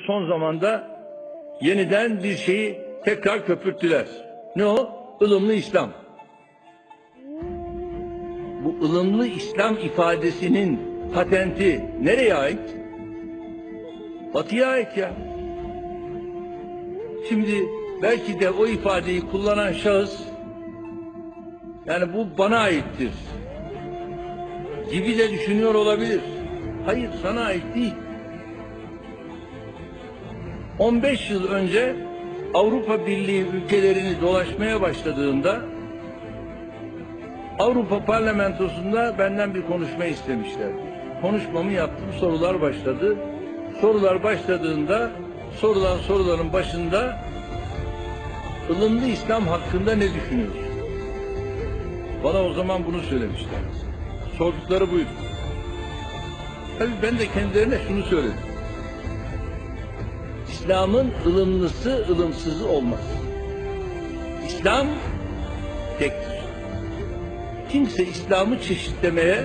Son zamanda yeniden bir şeyi tekrar köpürttüler. Ne o? Ilımlı İslam. Bu ılımlı İslam ifadesinin patenti nereye ait? Batı'ya ait ya. Şimdi belki de o ifadeyi kullanan şahıs, yani bu bana aittir gibi de düşünüyor olabilir. Hayır, sana ait değil. 15 yıl önce Avrupa Birliği ülkelerini dolaşmaya başladığımda Avrupa Parlamentosu'nda benden bir konuşma istemişler. Konuşmamı yaptım, sorular başladı. Sorular başladığında sorulan soruların başında ılımlı İslam hakkında ne düşünüyorsun? Bana o zaman bunu söylemişler. Sordukları buydu. Tabii ben de kendilerine şunu söyledim. İslam'ın ılımlısı, ılımsızı olmaz. İslam tektir. Kimse İslam'ı çeşitlemeye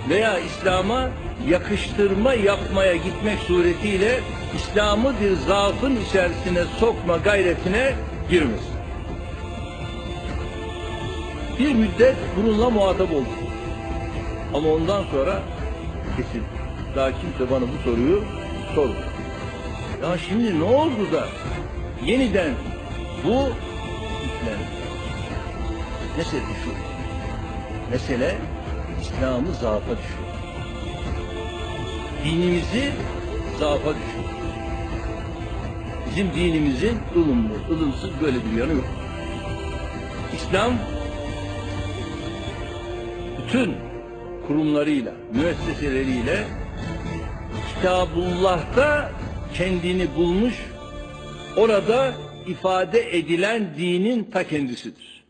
veya İslam'a yakıştırma yapmaya gitmek suretiyle İslam'ı bir zaafın içerisine sokma gayretine girmesin. Bir müddet bununla muhatap oldum. Ama ondan sonra kesin. Daha kimse bana bu soruyu sormadı. Ya şimdi ne oldu da yeniden bu yüklendi? Mesele şu. Mesele İslam'ı zaafa düşüyor. Dinimizi zaafa düşüyor. Bizim dinimizin ılımlı, ılımsız böyle bir yanı yok. İslam bütün kurumlarıyla, müesseseleriyle Kitabullah'ta kendini bulmuş, orada ifade edilen dinin ta kendisidir.